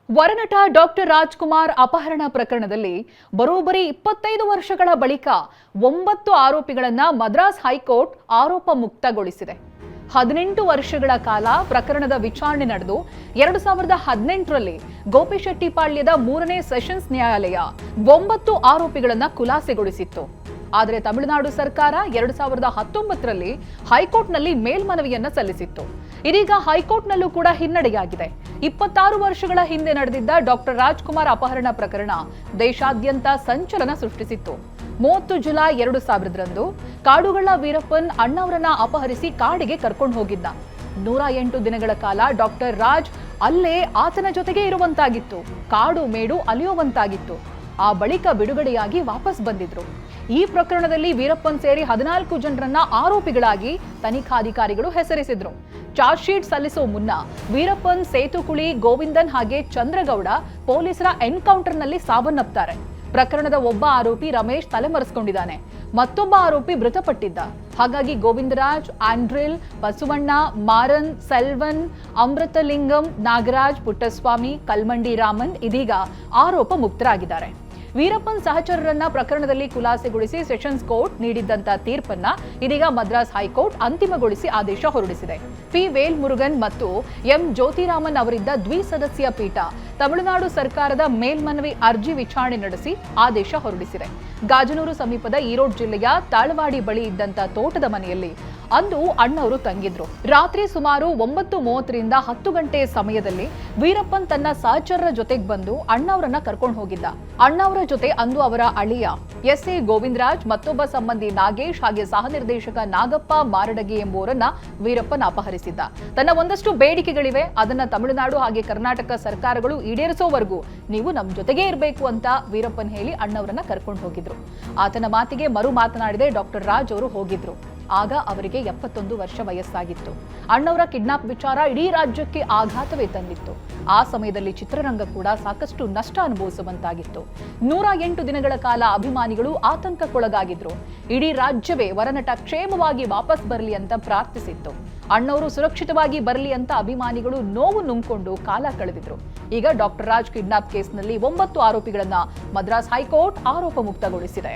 ವರನಟ doctor Rajkumar ಅಪಹರಣ ಪ್ರಕರಣದಲ್ಲಿ ಬರೋಬ್ಬರಿ 25 ವರ್ಷಗಳ ಬಳಿಕ 9 ಆರೋಪಿಗಳನ್ನ ಮದ್ರಾಸ್ ಹೈಕೋರ್ಟ್ ಆರೋಪ ಮುಕ್ತಗೊಳಿಸಿದೆ. 18 ವರ್ಷಗಳ ಕಾಲ ಪ್ರಕರಣದ ವಿಚಾರಣೆ ನಡೆದು 2018ರಲ್ಲಿ ಗೋಪಿಶೆಟ್ಟಿಪಾಳ್ಯದ 3ನೇ ಸೆಷನ್ಸ್ ನ್ಯಾಯಾಲಯ 9 ಆರೋಪಿಗಳನ್ನ ಖುಲಾಸೆಗೊಳಿಸಿತ್ತು. ಆದರೆ ತಮಿಳುನಾಡು ಸರ್ಕಾರ 2019ರಲ್ಲಿ ಹೈಕೋರ್ಟ್ನಲ್ಲಿ ಮೇಲ್ಮನವಿಯನ್ನ ಸಲ್ಲಿಸಿತ್ತು. ಇದೀಗ ಹೈಕೋರ್ಟ್ನಲ್ಲೂ ಕೂಡ ಹಿನ್ನಡೆಯಾಗಿದೆ. 26 ವರ್ಷಗಳ ಹಿಂದೆ ನಡೆದಿದ್ದ ಡಾಕ್ಟರ್ ರಾಜ್ಕುಮಾರ್ ಅಪಹರಣ ಪ್ರಕರಣ ದೇಶಾದ್ಯಂತ ಸಂಚಲನ ಸೃಷ್ಟಿಸಿತ್ತು. 30 ಜುಲೈ 2000ರಂದು ಕಾಡುಗಳ್ಳ ವೀರಪ್ಪನ್ ಅಣ್ಣವರನ್ನ ಅಪಹರಿಸಿ ಕಾಡಿಗೆ ಕರ್ಕೊಂಡು ಹೋಗಿದ್ದ. 108 ದಿನಗಳ ಕಾಲ ಡಾಕ್ಟರ್ ರಾಜ್ ಅಲ್ಲೇ ಆತನ ಜೊತೆಗೆ ಇರುವಂತಾಗಿತ್ತು. ಕಾಡು ಮೇಡು ಅಲಿಯುವಂತಾಗಿತ್ತು. ಆ ಬಳಿಕ ಬಿಡುಗಡೆಯಾಗಿ ವಾಪಸ್ ಬಂದಿದ್ರು. ಈ ಪ್ರಕರಣದಲ್ಲಿ ವೀರಪ್ಪನ್ ಸೇರಿ 14 ಜನರನ್ನ ಆರೋಪಿಗಳಾಗಿ ತನಿಖಾಧಿಕಾರಿಗಳು ಹೆಸರಿಸಿದ್ರು. ಚಾರ್ಜ್ ಶೀಟ್ ಸಲ್ಲಿಸೋ ಮುನ್ನ ವೀರಪ್ಪನ್, ಸೇತುಕುಳಿ, ಗೋವಿಂದನ್ ಹಾಗೆ ಚಂದ್ರಗೌಡ ಪೊಲೀಸರ ಎನ್ಕೌಂಟರ್ನಲ್ಲಿ ಸಾವನ್ನಪ್ತಾರೆ. ಪ್ರಕರಣದ ಒಬ್ಬ ಆರೋಪಿ ರಮೇಶ್ ತಲೆಮರೆಸಿಕೊಂಡಿದ್ದಾನೆ. ಮತ್ತೊಬ್ಬ ಆರೋಪಿ ಮೃತಪಟ್ಟಿದ್ದ. ಹಾಗಾಗಿ ಗೋವಿಂದರಾಜ್, ಆಂಡ್ರಿಲ್, ಬಸವಣ್ಣ, ಮಾರನ್, ಸೆಲ್ವನ್, ಅಮೃತಲಿಂಗಂ, ನಾಗರಾಜ್, ಪುಟ್ಟಸ್ವಾಮಿ, ಕಲ್ಮಂಡಿ ರಾಮನ್ ಇದೀಗ ಆರೋಪ ಮುಕ್ತರಾಗಿದ್ದಾರೆ. ವೀರಪ್ಪನ್ ಸಹಚರರನ್ನ ಪ್ರಕರಣದಲ್ಲಿ ಖುಲಾಸೆಗೊಳಿಸಿ ಸೆಷನ್ಸ್ ಕೋರ್ಟ್ ನೀಡಿದ್ದಂತ ತೀರ್ಪನ್ನ ಇದೀಗ ಮದ್ರಾಸ್ ಹೈಕೋರ್ಟ್ ಅಂತಿಮಗೊಳಿಸಿ ಆದೇಶ ಹೊರಡಿಸಿದೆ. ಪಿ ವೇಲ್ಮುರುಗನ್ ಮತ್ತು ಎಂ ಜ್ಯೋತಿರಾಮನ್ ಅವರಿದ್ದ ದ್ವಿಸದಸ್ಯ ಪೀಠ ತಮಿಳುನಾಡು ಸರ್ಕಾರದ ಮೇಲ್ಮನವಿ ಅರ್ಜಿ ವಿಚಾರಣೆ ನಡೆಸಿ ಆದೇಶ ಹೊರಡಿಸಿದೆ. ಗಾಜನೂರು ಸಮೀಪದ ಈರೋಡ್ ಜಿಲ್ಲೆಯ ತಾಳವಾಡಿ ಬಳಿ ಇದ್ದಂತ ತೋಟದ ಮನೆಯಲ್ಲಿ ಅಂದು ಅಣ್ಣವರು ತಂಗಿದ್ರು. ರಾತ್ರಿ ಸುಮಾರು 9:30ರಿಂದ 10 ಗಂಟೆ ಸಮಯದಲ್ಲಿ ವೀರಪ್ಪನ್ ತನ್ನ ಸಹಚರರ ಜೊತೆಗೆ ಬಂದು ಅಣ್ಣವರನ್ನ ಕರ್ಕೊಂಡು ಹೋಗಿದ್ದ. ಅಣ್ಣವರ ಜೊತೆ ಅಂದು ಅವರ ಅಳಿಯ ಎಸ್.ಎ. ಗೋವಿಂದರಾಜ್, ಮತ್ತೊಬ್ಬ ಸಂಬಂಧಿ ನಾಗೇಶ್ ಹಾಗೆ ಸಹ ನಿರ್ದೇಶಕ ನಾಗಪ್ಪ ಮಾರಡಗಿ ಎಂಬುವರನ್ನ ವೀರಪ್ಪನ್ ಅಪಹರಿಸಿದ್ದ. ತನ್ನ ಒಂದಷ್ಟು ಬೇಡಿಕೆಗಳಿವೆ, ಅದನ್ನ ತಮಿಳುನಾಡು ಹಾಗೆ ಕರ್ನಾಟಕ ಸರ್ಕಾರಗಳು ಈಡೇರಿಸೋವರೆಗೂ ನೀವು ನಮ್ ಜೊತೆಗೆ ಇರಬೇಕು ಅಂತ ವೀರಪ್ಪನ್ ಹೇಳಿ ಅಣ್ಣವರನ್ನ ಕರ್ಕೊಂಡು ಹೋಗಿದ್ರು. ಆತನ ಮಾತಿಗೆ ಮರು ಮಾತನಾಡಿದೆ ಡಾಕ್ಟರ್ ರಾಜ್ ಅವರು ಹೋಗಿದ್ರು. ಆಗ ಅವರಿಗೆ 71 ವರ್ಷ ವಯಸ್ಸಾಗಿತ್ತು. ಅಣ್ಣವರ ಕಿಡ್ನಾಪ್ ವಿಚಾರ ಇಡೀ ರಾಜ್ಯಕ್ಕೆ ಆಘಾತವೇ ತಂದಿತ್ತು. ಆ ಸಮಯದಲ್ಲಿ ಚಿತ್ರರಂಗ ಕೂಡ ಸಾಕಷ್ಟು ನಷ್ಟ ಅನುಭವಿಸುವಂತಾಗಿತ್ತು. 108 ದಿನಗಳ ಕಾಲ ಅಭಿಮಾನಿಗಳು ಆತಂಕಕ್ಕೊಳಗಾಗಿದ್ರು. ಇಡೀ ರಾಜ್ಯವೇ ವರನಟ ಕ್ಷೇಮವಾಗಿ ವಾಪಸ್ ಬರಲಿ ಅಂತ ಪ್ರಾರ್ಥಿಸಿತ್ತು. ಅಣ್ಣವರು ಸುರಕ್ಷಿತವಾಗಿ ಬರಲಿ ಅಂತ ಅಭಿಮಾನಿಗಳು ನೋವು ನುಂಗ್ಕೊಂಡು ಕಾಲ ಕಳೆದಿದ್ರು. ಈಗ ಡಾಕ್ಟರ್ ರಾಜ್ ಕಿಡ್ನಾಪ್ ಕೇಸ್ನಲ್ಲಿ 9 ಆರೋಪಿಗಳನ್ನ ಮದ್ರಾಸ್ ಹೈಕೋರ್ಟ್ ಆರೋಪ ಮುಕ್ತಗೊಳಿಸಿದೆ.